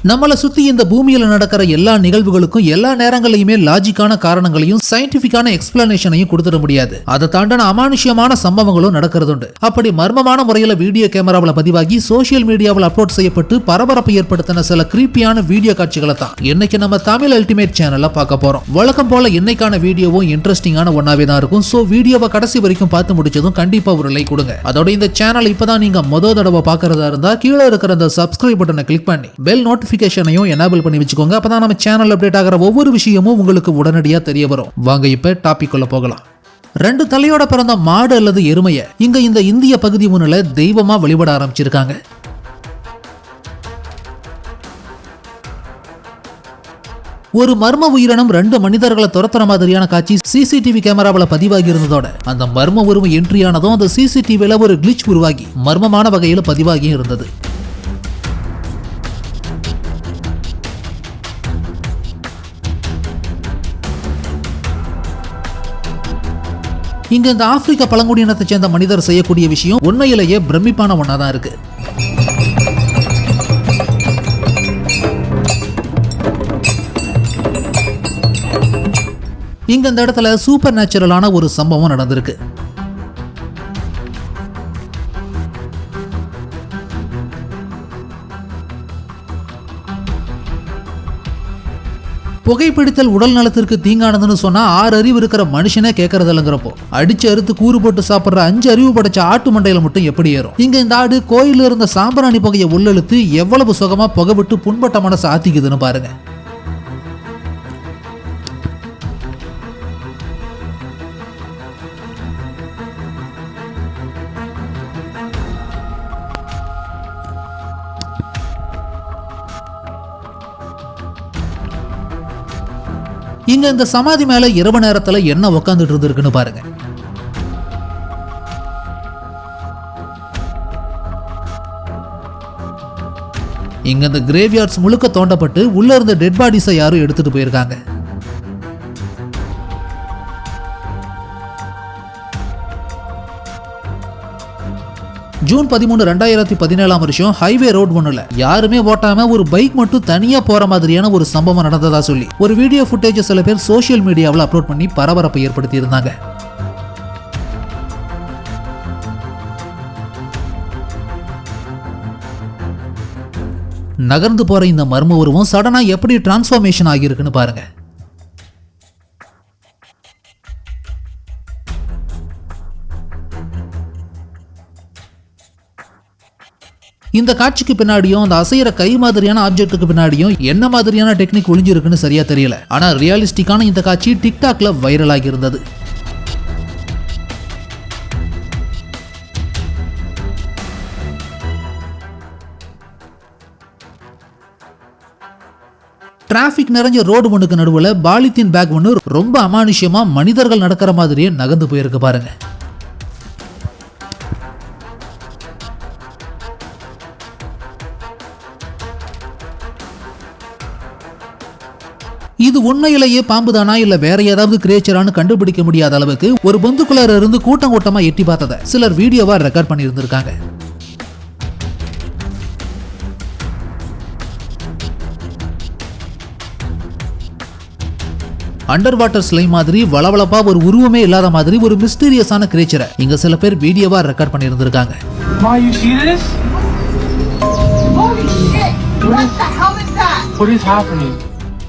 நம்மளை சுத்தி இந்த பூமியில நடக்கிற எல்லா நிகழ்வுகளுக்கும் எல்லா நேரங்களையுமே லாஜிக்கான காரணங்களையும் சயின்டிபிக்கான எக்ஸ்பிளனேஷனையும் கொடுத்துட முடியாது. அதை தாண்டின அமானுஷ்யமான சம்பவங்களும் நடக்கிறது உண்டு. அப்படி மர்மமான முறையில வீடியோ கேமராவில் பதிவாகி சோசியல் மீடியாவில் அப்லோட் செய்யப்பட்டு பரபரப்பை ஏற்படுத்தின சில கிரீப்பியான வீடியோ காட்சிகளை தான் இன்னைக்கு நம்ம தமிழ் அல்டிமேட் சேனல்ல பார்க்க போறோம். வழக்கம் போல இன்னைக்கான வீடியோவும் இன்ட்ரெஸ்டிங்கான ஒன்னாவே தான் இருக்கும். சோ வீடியோவை கடைசி வரைக்கும் பார்த்து முடிச்சதும் கண்டிப்பா ஒரு லைக் கொடுங்க. அதோட இந்த சேனல் இப்பதான் நீங்க முதல் தடவை பார்க்கறதா இருந்தா கீழே இருக்கிற அந்த சப்ஸ்கிரைப் பட்டனை கிளிக் பண்ணி பெல் நோட்டிபிகேஷனையும் எனேபிள் பண்ணி வச்சுக்கோங்க. அப்பதான் நம்ம சேனல் அப்டேட் ஆகிற ஒவ்வொரு விஷயமும் உங்களுக்கு உடனடியாக தெரிய வரும். வாங்க இப்ப டாபிக் உள்ள போகலாம். 2 தலையோட பிறந்த மாடு அல்லது எருமையை இங்க இந்த இந்திய பகுதி முன்னில தெய்வமா வழிபட ஆரம்பிச்சிருக்காங்க. ஒரு மர்ம உயிரினம் 2 மனிதர்களை துரத்துற மாதிரியான காட்சி சிசிடிவி கேமராவில் பதிவாகி இருந்ததோட அந்த மர்ம உருவம் என்ட்ரி ஆனதும் அந்த சிசிடிவில ஒரு கிளிச் உருவாகி மர்மமான வகையில் பதிவாகி இருந்தது. இங்க இந்த ஆப்பிரிக்க பழங்குடியினத்தை சேர்ந்த மனிதர் செய்யக்கூடிய விஷயம் உண்மையிலேயே பிரமிப்பான ஒன்னாதான் இருக்கு. இங்க இந்த இடத்துல சூப்பர் நேச்சுரலான ஒரு சம்பவம் நடந்திருக்கு. புகைப்பிடித்தல் உடல் நலத்திற்கு தீங்கானதுன்னு சொன்னா 6 அறிவு இருக்கிற மனுஷனே கேட்கறதில்லைங்கிறப்போ அடிச்சு அறுத்து கூறு போட்டு சாப்பிட்ற 5 அறிவு படைச்ச ஆட்டு மண்டையில மட்டும் எப்படி ஏறும்? இங்க இந்த ஆடு கோயில இருந்த சாம்பிராணி புகையை உள்ளெழுத்து எவ்வளவு சுகமா புகை விட்டு புண்பட்ட மனசை ஆத்திக்குதுன்னு பாருங்க. இங்க இந்த சமாதி மேல இரவு நேரத்துல என்ன உட்காந்துட்டு இருந்திருக்குன்னு பாருங்க. இங்க இந்த கிரேவ்யார்ட்ஸ் முழுக்க தோண்டப்பட்டு உள்ள இருந்த டெட் பாடிஸை யாரும் எடுத்துட்டு போயிருக்காங்க. ஜூன் 13, 2017 ஹைவே ரோட் ஒண்ணுல யாருமே ஓட்டாம ஒரு பைக் மட்டும் தனியா போற மாதிரியான ஒரு சம்பவம் நடந்ததா சொல்லி ஒரு வீடியோ ஃபுட்டேஜ் சில பேர் சோசியல் மீடியாவில் அப்லோட் பண்ணி பரபரப்பை ஏற்படுத்தி இருந்தாங்க. நகர்ந்து போற இந்த மர்ம உருவம் சடனா எப்படி டிரான்ஸ்ஃபார்மேஷன் ஆகியிருக்குன்னு பாருங்க. இந்த காட்சிக்கு பின்னாடியும் அந்த அசைற கை மாதிரியான ஆப்ஜெக்ட்டுக்கு பின்னாடியும் என்ன மாதிரியான டெக்னிக் ஒளிஞ்சிருக்குன்னு சரியா தெரியல. ஆனா ரியலிஸ்டிக்கான இந்த காட்சி டிக்டாக்ல வைரல் ஆகி இருந்தது. டிராபிக் நிறைஞ்ச ரோடு ஒண்ணுக்கு நடுவுல பாலித்தீன் பேக் ஒண்ணு ரொம்ப அமானுஷ்யமா மனிதர்கள் நடக்கிற மாதிரியே நகர்ந்து போயிருக்கு பாருங்க. இது உண்மையிலேயே பாம்புதானா இல்ல வேற ஏதாவது கிரியேச்சரானு கண்டுபிடிக்க முடியாத அளவுக்கு ஒரு பொந்துக்குள்ளார இருந்து கூட்டம் கூட்டமா எட்டி பார்த்ததை சிலர் வீடியோவா ரெக்கார்ட் பண்ணி இருந்திருக்காங்க. அண்டர் வாட்டர் ஸ்லைம் மாதிரி வளவளப்பா ஒரு உருவமே இல்லாத மாதிரி ஒரு மிஸ்டீரியஸான கிரியேச்சரை இங்க சில பேர் வீடியோவா ரெக்கார்ட் பண்ணி இருந்திருக்காங்க.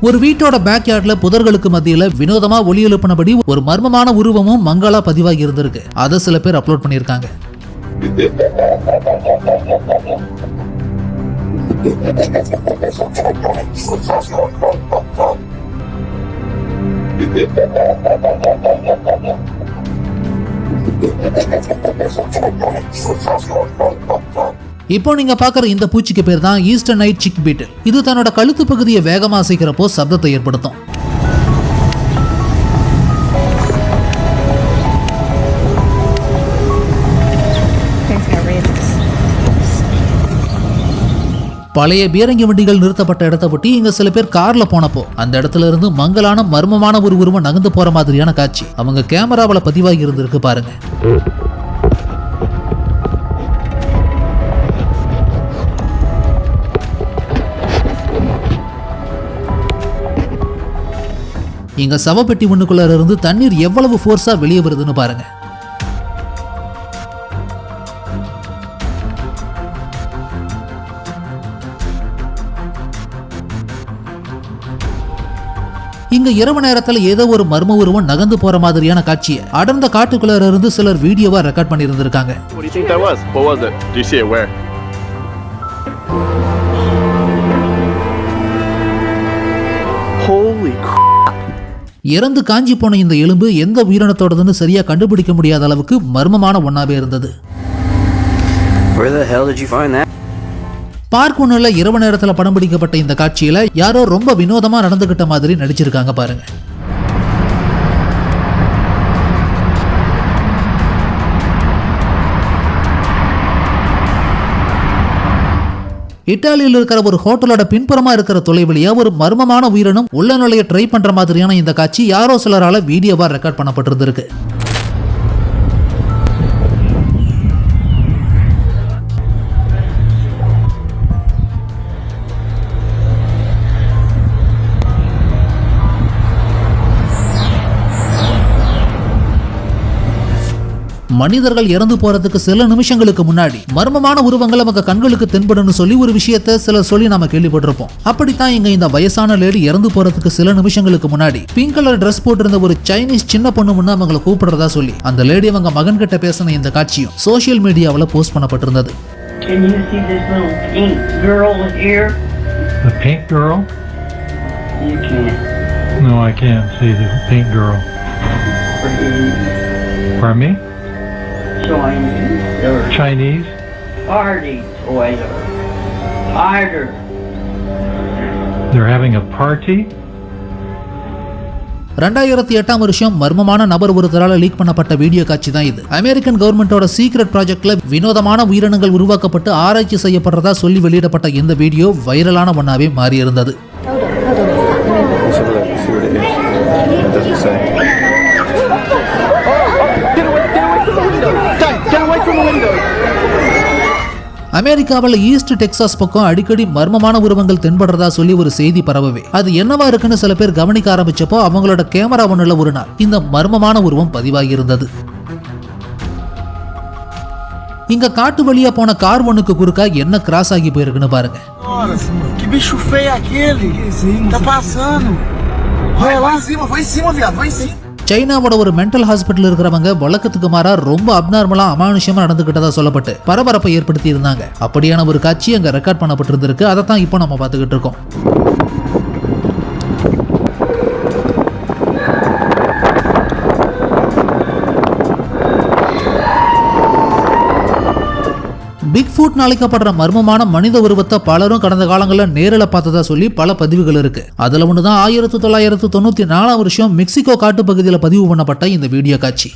ஒரு வீட்டோட பேக் யார்ட்ல புதர்களுக்கு மத்தியில வினோதமா ஒலி எழுப்பினபடி ஒரு மர்மமான உருவமும் மங்களா பதிவாகி இருந்திருக்கு. அதை சில பேர் அப்லோட் பண்ணியிருக்காங்க. இப்போ நீங்க பாக்குற இந்த பூச்சிக்கு பேர் தான் ஈஸ்டர்ன் நைட் சிக் பீட்டில். இது தன்னோட கழுத்து பகுதியை வேகமா அசைக்கிறப்போ சப்தத்தை ஏற்படுத்தும். பழைய பீரங்கி வண்டிகள் நிறுத்தப்பட்ட இடத்தை பற்றி இங்க சில பேர் கார்ல போனப்போ அந்த இடத்துல இருந்து மங்கலான மர்மமான ஒரு உருவம் நகர்ந்து போற மாதிரியான காட்சி அவங்க கேமராவில் பதிவாகி இருந்திருக்கு பாருங்க. இங்க சவப்பெட்டி ஒண்ணுக்குள்ள இருந்து தண்ணீர் எவ்வளவு ஃபோர்ஸா வெளியே வருதுன்னு பாருங்க. இங்க இரவு நேரத்துல ஏதோ ஒரு மர்ம உருவம் நகர்ந்து போற மாதிரியான காட்சியை அடர்ந்த காட்டுக்குள்ள இருந்து சிலர் வீடியோவா ரெக்கார்ட் பண்ணி இருந்திருக்காங்க. இறந்து காஞ்சி போன இந்த எலும்பு எந்த உயிரினத்தோடதுன்னு சரியா கண்டுபிடிக்க முடியாத அளவுக்கு மர்மமான ஒன்னாவே இருந்தது. பார்க் ஒண்ணுல இரவு நேரத்துல படம் பிடிக்கப்பட்ட இந்த காட்சியில யாரோ ரொம்ப வினோதமா நடந்துகிட்ட மாதிரி நடிச்சிருக்காங்க பாருங்க. இத்தாலியில் இருக்கிற ஒரு ஹோட்டலோட பின்புறமா இருக்கிற தொலைவெளியா ஒரு மர்மமான உயிரினம் உள்ள நுழைய ட்ரை பண்ற மாதிரியான இந்த காட்சி யாரோ சிலரால வீடியோவா ரெக்கார்ட் பண்ணப்பட்டிருந்திருக்கு. மனிதர்கள் இறந்து போறதுக்கு சில நிமிஷங்களுக்கு முன்னாடி மர்மமான உருவங்கள் அவங்க கண்களுக்கு தென்படும் சொல்லி ஒரு விஷயத்தை சிலர் சொல்லி நாம கேள்விப்பட்டிருப்போம். அப்படித்தான் இங்க இந்த வயசான லேடி இறந்து போறதுக்கு சில நிமிஷங்களுக்கு முன்னாடி பிங்க் கலர் ட்ரெஸ் போட்டிருந்த ஒரு சைனீஸ் சின்ன பொண்ணு முன்ன அவங்களை கூப்பிடுறதா சொல்லி அந்த லேடி அவங்க மகன் கிட்ட பேசின இந்த காட்சியும் சோசியல் மீடியாவில் post பண்ணப்பட்டிருந்தது. Chinese? They're having a party? 2008 வருஷம் மர்மமான நபர் ஒருத்தரால லீக் பண்ணப்பட்ட வீடியோ காட்சி தான் இது. அமெரிக்கன் கவர்மெண்டோட சீக்ரெட் ப்ராஜெக்ட்ல வினோதமான உயிரினங்கள் உருவாக்கப்பட்டு ஆராய்ச்சி செய்யப்படுறதா சொல்லி வெளியிடப்பட்ட இந்த வீடியோ வைரலான ஒன்னாவே மாறி இருந்தது. அமெரிக்காவில் ஈஸ்ட் டெக்சாஸ் பக்கம் அடிக்கடி மர்மமான உருவங்கள் தென்படுறதா சொல்லி ஒரு செய்தி பரவவே அது என்னவா இருக்குன்னு சில பேர் கவனிக்க ஆரம்பிச்சப்போ அவங்களோட கேமரா ஒண்ணுல ஒரு நாள் இந்த மர்மமான உருவம் பதிவாகி இருந்தது. இங்க காட்டு வழியா போன கார் ஒண்ணுக்கு குறுக்கா என்ன கிராஸ் ஆகி போயிருக்குன்னு பாருங்க. சைனாவோட ஒரு மென்டல் ஹாஸ்பிட்டல் இருக்கிறவங்க வழக்கத்துக்கு மாறா ரொம்ப அப்நார்மலா அமானுஷமா நடந்துகிட்டதா சொல்லப்பட்டு பரபரப்பை ஏற்படுத்தி இருந்தாங்க. அப்படியான ஒரு காட்சி அங்க ரெக்கார்ட் பண்ணப்பட்டிருந்திருக்கு. அதை தான் இப்போ நம்ம பார்த்துக்கிட்டு இருக்கோம். பிக் ஃபுட் அழைக்கப்படுற மர்மமான மனித உருவத்தை பலரும் கடந்த காலங்களில் நேரில் பார்த்ததா சொல்லி பல பதிவுகள் இருக்கு. அதுல ஒண்ணுதான் 1994 வருஷம் மெக்சிகோ காட்டு பகுதியில் பதிவு பண்ணப்பட்ட இந்த வீடியோ காட்சி.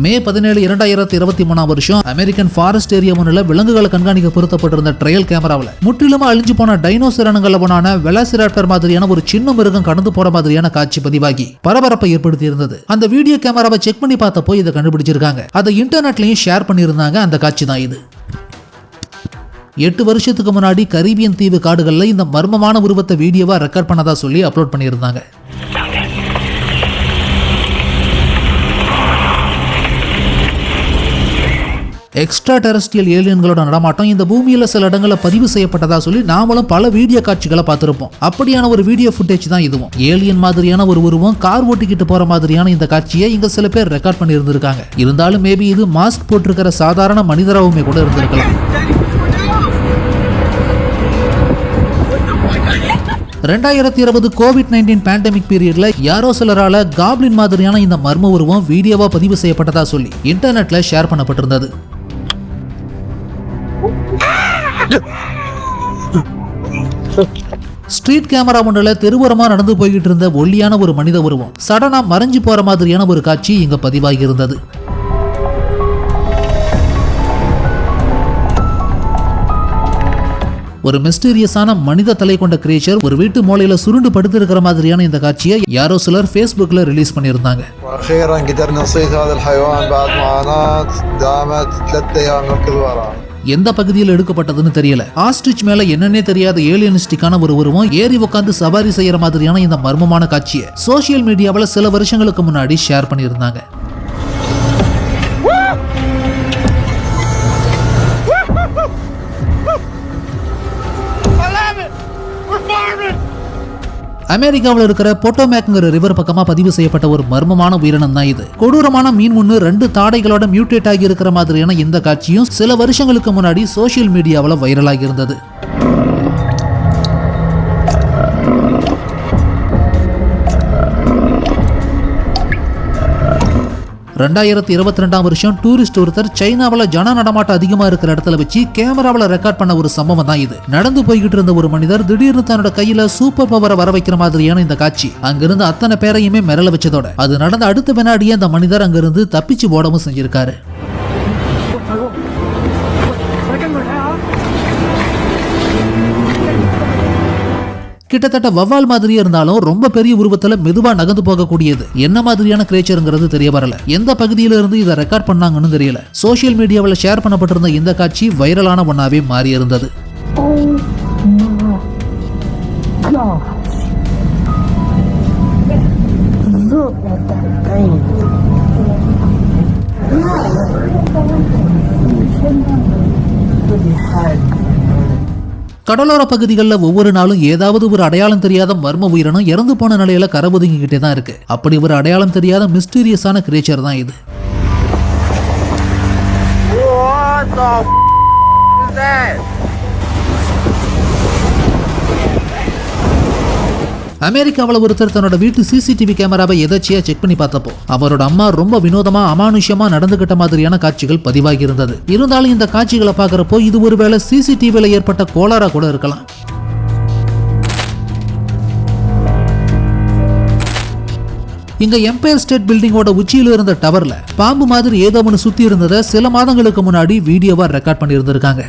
மே 17, 2023 வருஷம் அமெரிக்கன் ஃபாரஸ்ட் ஏரியா ஒன்றில் விலங்குகளை கண்காணிக்க பொருத்தப்பட்டிருந்த ட்ரையல் கேமராவில் முற்றிலுமா அழிஞ்சு போன டைனோசர் இனங்களவனான வெலாசிராப்டர் மாதிரியான ஒரு சின்ன மிருகம் கடந்து போற மாதிரியான காட்சி பதிவாகி பரபரப்பை ஏற்படுத்தி இருந்தது. அந்த வீடியோ கேமராவை செக் பண்ணி பார்த்தப்போ இதை கண்டுபிடிச்சிருக்காங்க. அதை இன்டர்நெட்லயும் ஷேர் பண்ணியிருந்தாங்க. அந்த காட்சி தான் இது. 8 வருஷத்துக்கு முன்னாடி கரீபியன் தீவு காடுகளில் இந்த மர்மமான உருவத்தை வீடியோவா ரெக்கார்ட் பண்ணதா சொல்லி அப்லோட் பண்ணியிருந்தாங்க. எக்ஸ்ட்ரா டெரஸ்ட்ரியல் ஏலியன்களோட நடமாட்டம் இந்த பூமியில சில இடங்களில் பதிவு செய்யப்பட்டதா சொல்லி நாமளும் பல வீடியோ காட்சிகளை பார்த்திருப்போம். அப்படியான ஒரு வீடியோ ஃபுட்டேஜ் தான் இதுவும். ஏலியன் மாதிரியான ஒரு உருவம் கார் ஓட்டிக்கிட்டு போற மாதிரியான இந்த காட்சியை இங்க சில பேர் ரெக்கார்ட் பண்ணி இருந்திருக்காங்க. இருந்தாலும் மேபி இது மாஸ்க் போட்டிருக்கிற சாதாரண மனிதராகவுமே கூட இருந்திருக்கலாம். 2020 COVID-19 பேண்டமிக் பீரியட்ல யாரோ சிலரால காப்ளின் மாதிரியான இந்த மர்ம உருவம் வீடியோவா பதிவு செய்யப்பட்டதா சொல்லி இன்டர்நெட்ல ஷேர் பண்ணப்பட்டிருந்தது. ஸ்ட்ரீட் கேமரா ஒன்றுல தெருவோரமா நடந்து போய்கிட்டு இருந்த ஒல்லியான ஒரு மனித உருவம் சடனா மறைஞ்சு போற மாதிரியான ஒரு காட்சி இங்க பதிவாகி இருந்தது. ஒரு மிஸ்டீரியஸான மனித தலை கொண்ட கிரியேச்சர் ஒரு வீட்டு மூலையில சுருண்டு படுத்து இருக்கிற மாதிரியான இந்த காட்சியை யாரோ சிலர் Facebookல ரிலீஸ் பண்ணியிருந்தாங்க. واخيرا قدرنا نصيد هذا الحيوان بعد معاناة دامت 3 أيام نركض وراه. எந்த பகுதியில் எடுக்கப்பட்டதுன்னு தெரியல. ஆஸ்ட்ரிச் மேல என்னன்னே தெரியாத ஏலியனிஸ்டிக்கான ஒரு உருவம் ஏறி உட்காந்து சவாரி செய்யற மாதிரியான இந்த மர்மமான காட்சியை சோசியல் மீடியாவில் சில வருஷங்களுக்கு முன்னாடி ஷேர் பண்ணியிருந்தாங்க. அமெரிக்காவில் இருக்கிற போட்டோமேக்ங்கிற ரிவர் பக்கமா பதிவு செய்யப்பட்ட ஒரு மர்மமான உயிரினம் தான் இது. கொடூரமான மீன் ஒன்று 2 தாடைகளோட மியூட்டேட் ஆகி இருக்கிற மாதிரியான இந்த காட்சியும் சில வருஷங்களுக்கு முன்னாடி சோசியல் மீடியாவில் வைரலாகி இருந்தது. 2022 வருஷம் டூரிஸ்ட் ஒருத்தர் சைனாவில் ஜன நடமாட்டம் அதிகமா இருக்கிற இடத்துல வச்சு கேமராவில் ரெக்கார்ட் பண்ண ஒரு சம்பவம் தான் இது. நடந்து போய்கிட்டு இருந்த ஒரு மனிதர் திடீர்னு தன்னோட கையில சூப்பர் பவரை வர வைக்கிற மாதிரியான இந்த காட்சி அங்கிருந்து அத்தனை பேரையுமே மிரள வச்சதோட அது நடந்த அடுத்த வினாடியே அந்த மனிதர் அங்கிருந்து தப்பிச்சு போடவும் செஞ்சிருக்காரு. கிட்டத்தட்ட வவ்வால் மாதிரியே இருந்தாலும் ரொம்ப பெரிய உருவத்துல மெதுவா நகர்ந்து போகக்கூடியது. என்ன மாதிரியான கிரேச்சருங்கிறது தெரிய வரல. எந்த பகுதியில இருந்து இதை ரெக்கார்ட் பண்ணாங்கன்னு தெரியல. சோசியல் மீடியாவில் ஷேர் பண்ணப்பட்டிருந்த இந்த காட்சி வைரலான ஒன்னாவே மாறி இருந்தது. கடலோர பகுதிகளில் ஒவ்வொரு நாளும் ஏதாவது ஒரு அடையாளம் தெரியாத மர்ம உயிரினம் இறந்து போன நிலையில கரபொதுங்கிக்கிட்டே தான் இருக்கு. அப்படி ஒரு அடையாளம் தெரியாத மிஸ்டீரியஸான கிரியேச்சர் தான் இது. அமெரிக்காவில் ஒருத்தர் தன்னோட வீட்டு சிசிடிவி கேமராவை எதாச்சியா செக் பண்ணி பார்த்தப்போ அவரோட அம்மா ரொம்ப வினோதமா அமானுஷ்யமா நடந்துகிட்ட மாதிரியான காட்சிகள் பதிவாகி இருந்தது. இருந்தாலும் இந்த காட்சிகளை பார்க்கறப்போ இது ஒருவேளை சிசிடிவில ஏற்பட்ட கோளாறா கூட இருக்கலாம். இங்க எம்பயர் ஸ்டேட் பில்டிங்கோட உச்சியில இருந்த டவர்ல பாம்பு மாதிரி ஏதோ ஒன்று சுத்தி இருந்ததை சில மாதங்களுக்கு முன்னாடி வீடியோவா ரெக்கார்ட் பண்ணி இருந்திருக்காங்க.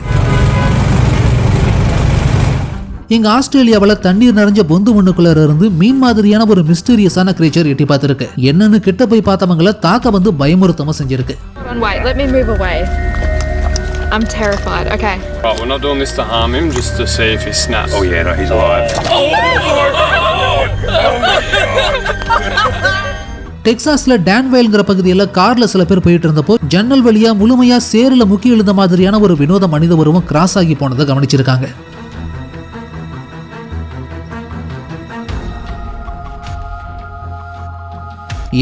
இங்க ஆஸ்திரேலியாவில் தண்ணீர் நிறைஞ்ச பொந்து மண்ணுக்குள்ள இருந்து மீன் மாதிரியான ஒரு மிஸ்டீரியஸான கிரீச்சர் எட்டி பார்த்திருக்கு. என்னன்னு கிட்ட போய் பார்த்தவங்கள தாக்க வந்து பயமுறுத்தமா செஞ்சிருக்கு. Wait, let me move away. I'm terrified. Okay. Right, we're not doing this to harm him, just to see if he snaps. Oh yeah, no, he's alive. டெக்சாஸ்ல டான்வேல்ங்கிற பகுதியில் கார்ல சில பேர் போயிட்டு இருந்தப்போ ஜன்னல் வழியா முழுமையா சேருல முக்கி எழுந்த மாதிரியான ஒரு வினோத மனித உருவம் கிராஸ் ஆகி போனதை கவனிச்சிருக்காங்க.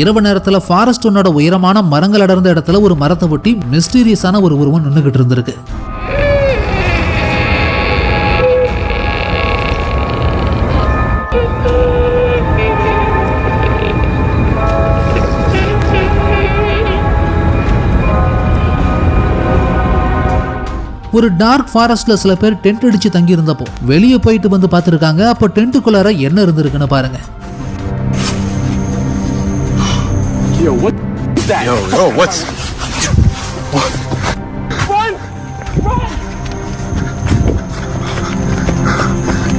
இரவு நேரத்துல ஃபாரஸ்ட் ஒன்னோட உயரமான மரங்கள் அடர்ந்த இடத்துல ஒரு மரத்தை ஒட்டி மிஸ்டீரியஸான ஒரு உருவம் நின்னுகிட்டு இருந்திருக்கு. ஒரு டார்க் ஃபாரஸ்ட்ல சில பேர் டென்ட் அடிச்சு தங்கி இருந்தப்போ வெளியே போயிட்டு வந்து பார்த்திருக்காங்க. அப்போ டென்ட்டுக்குள்ளார என்ன இருந்திருக்குன்னு பாருங்க. Yo, what's that? Yo, what's... Run! Run!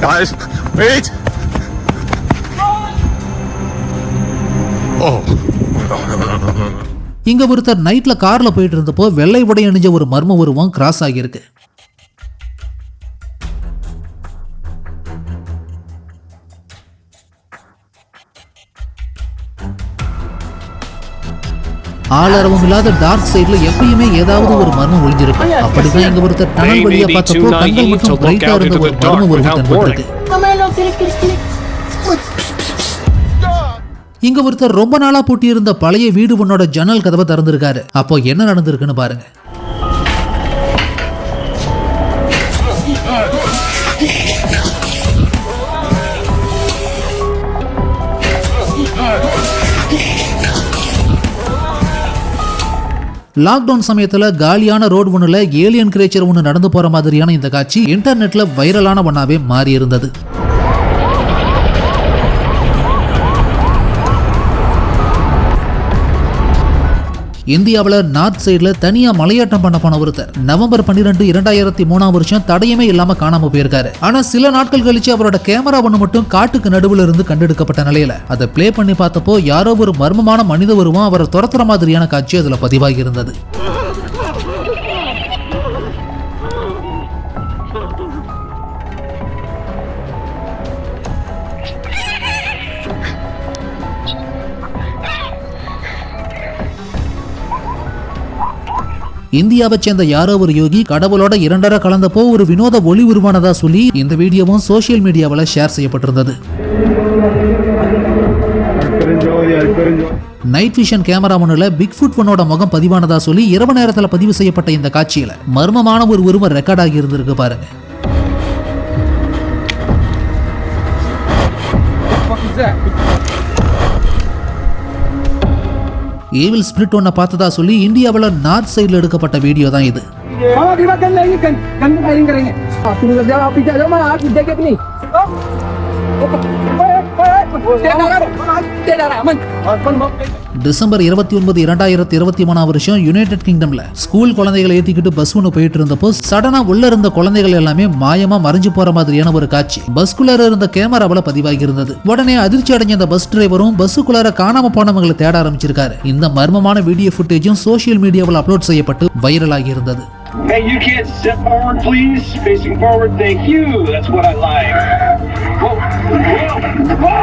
Guys, wait! Oh. இங்க ஒருத்தர் நைட்ல கார்ல போயிட்டு இருந்தப்போ வெள்ளை உடை அணிஞ்ச ஒரு மர்ம உருவம் கிராஸ் ஆகியிருக்கு. ஆளரவும் இல்லாத டார்க் சைடுல எப்பயுமே ஏதாவது ஒரு மர்மம் ஒளிஞ்சிருக்கு. அப்படிதான் இங்க ஒருத்தர் டனல் வழியா பார்த்தப்போ கண்கள் மட்டும் பிரைட்டா இருந்த ஒரு மர்ம உருவம் தென்பட்டிருக்கு. இங்க ஒருத்தர் ரொம்ப நாளா பூட்டி இருந்த பழைய வீடு உன்னோட ஜன்னல் கதவை திறந்திருக்காரு. அப்போ என்ன நடந்திருக்குன்னு பாருங்க. லாக்டவுன் சமயத்துல காலியான ரோடு ஒண்ணுல ஏலியன் கிரேச்சர் ஒன்று நடந்து போற மாதிரியான இந்த காட்சி இன்டர்நெட்ல வைரலான ஒன்னாவே மாறி இருந்தது. இந்தியாவில் நார்த் சைடுல தனியா மலையாட்டம் பண்ண போன ஒருத்தர் நவம்பர் 12, 2003 தடயமே இல்லாம காணாம போயிருக்காரு. ஆனா சில நாட்கள் கழிச்சு அவரோட கேமரா ஒண்ணு மட்டும் காட்டுக்கு நடுவுல இருந்து கண்டெடுக்கப்பட்ட நிலையில அதை பிளே பண்ணி பார்த்தப்போ யாரோ ஒரு மர்மமான மனித உருவம் அவரை துரத்துற மாதிரியான காட்சி அதுல பதிவாகி இருந்தது. இந்தியாவை சேர்ந்த யாரோ ஒரு யோகி கடவுளோட 2.5 கலந்தப்போ ஒரு வினோத ஒளி உருவானதா சொல்லி இந்த வீடியோவும் சோசியல் மீடியாவில் ஷேர் செய்யப்பட்டிருந்தது. நைட் விஷன் கேமரா முன்னில பிக்ஃபுட் ஒன்னோட முகம் பதிவானதா சொல்லி இரவு நேரத்தில் பதிவு செய்யப்பட்ட இந்த காட்சியில மர்மமான ஒரு உருவம் ரெக்கார்ட் ஆகி இருந்திருக்கு பாருங்க. ஏவில் ஸ்பிரிட் ஒன்ன பார்த்ததா சொல்லி இந்தியாவில் நார்த் சைடில் எடுக்கப்பட்ட வீடியோ தான் இது. டிசம்பர் 29, 2023 யுனைடெட் கிங்டம்ல ஸ்கூல் குழந்தைகளை ஏத்திக்கிட்டு பஸ் ஒன்று போயிட்டு இருந்தப்போ சடனா உள்ள இருந்த குழந்தைகள் எல்லாமே மாயமா மறைஞ்சு போற மாதிரியான ஒரு காட்சி பஸ்குள்ளார இருந்த கேமராவில பதிவாகி இருந்தது. உடனே அதிர்ச்சி அடைஞ்ச அந்த பஸ் டிரைவரும் பஸ்ஸுக்குள்ளார காணாம போனவங்களை தேட ஆரம்பிச்சிருக்காரு. இந்த மர்மமான வீடியோ ஃபுட்டேஜும் சோசியல் மீடியாவில் அப்லோட் செய்யப்பட்டு வைரல் ஆகி இருந்தது. Hey, you kids, step forward, please. Facing forward, thank you. That's what I like. Whoa, whoa, whoa!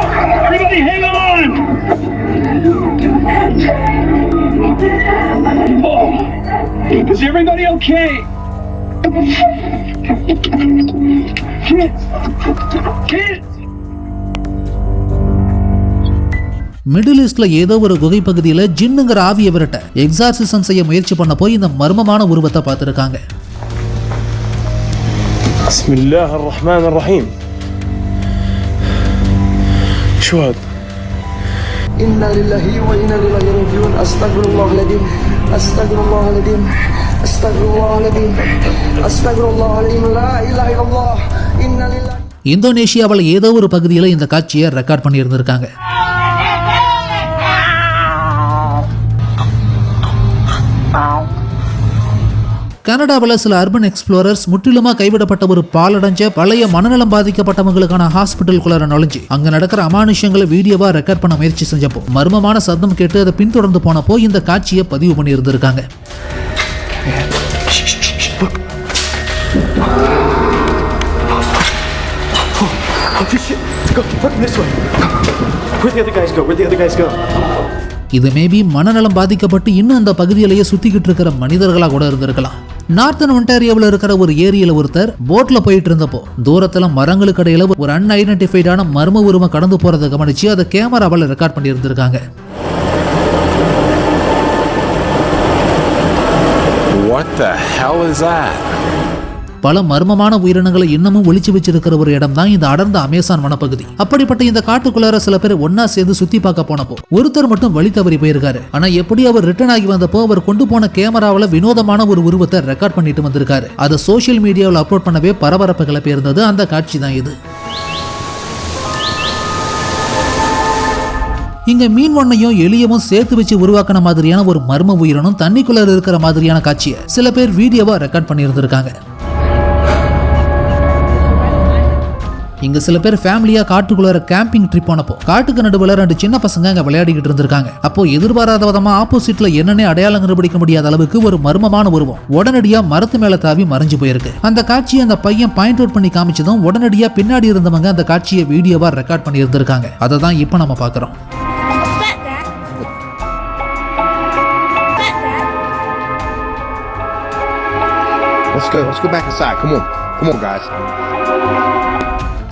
Everybody, hang on! Oh, is everybody okay? Kids, kids. Middle ஈஸ்ட்ல ஏதோ ஒரு குகை பகுதியில ஜின்னுங்கிற ஆவியை விரட்ட எக்ஸார்சிசம் செய்ய முயற்சி பண்ண போய் இந்த மர்மமான உருவத்தை பார்த்திருக்காங்க. பிஸ்மில்லாஹிர் ரஹ்மானிர் ரஹீம். شو هذا؟ إنا لله وإنا إليه راجعون. أستغفر الله العظيم. أستغفر الله العظيم. أستغفر الله العظيم. أستغفر الله العظيم. لا إله إلا الله. إنا لله. இந்தோனேஷியாவில் ஏதோ ஒரு பகுதியில் இந்த காட்சியை ரெக்கார்ட் பண்ணி இருந்திருக்காங்க. கனடாவில் சில அர்பன் எக்ஸ்ப்ளோரர்ஸ் முற்றிலுமா கைவிடப்பட்ட ஒரு பாலடைஞ்ச பழைய மனநலம் பாதிக்கப்பட்டவங்களுக்கான ஹாஸ்பிட்டலுக்குள்ள நுழைஞ்சு அங்க நடக்கிற அமானுஷ்யங்களை வீடியோவா ரெக்கார்ட் பண்ண முயற்சி செஞ்சப்போ மர்மமான சத்தம் கேட்டு அதை பின்தொடர்ந்து போனப்போ இந்த காட்சியை பதிவு பண்ணி இருந்திருக்காங்க. இது மேபி மனநலம் பாதிக்கப்பட்டு இன்னும் அந்த பகுதியிலேயே சுத்திக்கிட்டு இருக்கிற மனிதர்களா கூட இருந்திருக்கலாம். நார்த்தன் ஒன்டாரியோவில் இருக்கிற ஒரு ஏரியில ஒருத்தர் போட்ல போயிட்டு இருந்தப்போ தூரத்துல மரங்களுக்கு இடையில ஒரு அன்ஐடென்டிஃபைடான மர்ம உருவம் கடந்து போறதை கவனிச்சு அதை கேமராவால் ரெக்கார்ட் பண்ணி இருந்திருக்காங்க. What the hell is that? பல மர்மமான உயிரினங்களை இன்னமும் ஒளிச்சு வச்சிருக்கிற ஒரு இடம் தான் இந்த அடர்ந்த அமேசான் வனப்பகுதி. அப்படிப்பட்ட இந்த காட்டுக்குள்ளார சில பேர் ஒன்னா சேர்ந்து சுத்தி பார்க்க போனப்போ ஒருத்தர் மட்டும் வழி தவறி போயிருக்காரு. ஆனா எப்படி அவர் ரிட்டர்ன் ஆகி வந்தப்போ அவர் கொண்டு போன கேமராவில் வினோதமான ஒரு உருவத்தை ரெக்கார்ட் பண்ணிட்டு வந்திருக்காரு. அதை சோசியல் மீடியாவில் அப்லோட் பண்ணவே பரபரப்பு கிளப்பி இருந்தது. அந்த காட்சி தான் இது. இங்க மீன் ஒன்னையும் எலியவும் சேர்த்து வச்சு உருவாக்கின மாதிரியான ஒரு மர்ம உயிரினும் தண்ணிக்குள்ள இருக்கிற மாதிரியான காட்சியை சில பேர் வீடியோவா ரெக்கார்ட் பண்ணி இருந்திருக்காங்க. இங்க சில பேர் ஃபேமிலியா காட்டுக்குள்ள கேம்பிங் ட்ரிப் போனப்போ காட்டுக்கு நடுவில் 2 சின்ன பசங்க அங்க விளையாடிக்கிட்டு இருந்திருக்காங்க. அப்போ எதிர்பாராத விதமா ஆப்போசிட்ல என்னன்னே அடையாளம் கண்டுபிடிக்க முடியாத அளவுக்கு ஒரு மர்மமான உருவம் உடனடியா மரத்து மேல தாவி மறைஞ்சு போயிருக்கு. அந்த காட்சியை அந்த பையன் பாயிண்ட் அவுட் பண்ணி காமிச்சதும் உடனடியா பின்னாடி இருந்தவங்க அந்த காட்சியை வீடியோவா ரெக்கார்ட் பண்ணி இருந்திருக்காங்க. அதை தான் இப்போ நம்ம பாக்குறோம். Let's go back inside. Come on guys.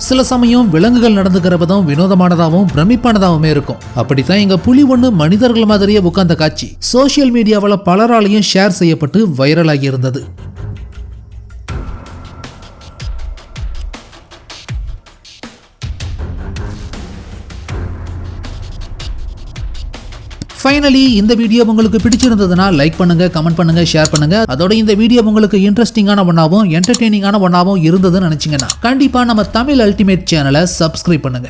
சில சமயம் விலங்குகள் நடந்துக்கிற விதம் வினோதமானதாகவும் பிரமிப்பானதாகவுமே இருக்கும். அப்படித்தான் எங்க புலி ஒண்ணு மனிதர்கள் மாதிரியே உட்கார்ந்த காட்சி சோசியல் மீடியாவில் பலராலையும் ஷேர் செய்யப்பட்டு வைரலாகி இருந்தது. ஃபைனலி இந்த வீடியோ உங்களுக்கு பிடிச்சிருந்ததுன்னா லைக் பண்ணுங்க, கமெண்ட் பண்ணுங்க, ஷேர் பண்ணுங்க. அதோட இந்த வீடியோ உங்களுக்கு இன்ட்ரெஸ்டிங்கான ஒன்னாவும் என்டர்டெய்னிங்கான ஒன்னாவும் இருந்ததுன்னு நினைச்சீங்கன்னா கண்டிப்பா நம்ம தமிழ் அல்டிமேட் சேனலை சப்ஸ்கிரைப் பண்ணுங்க.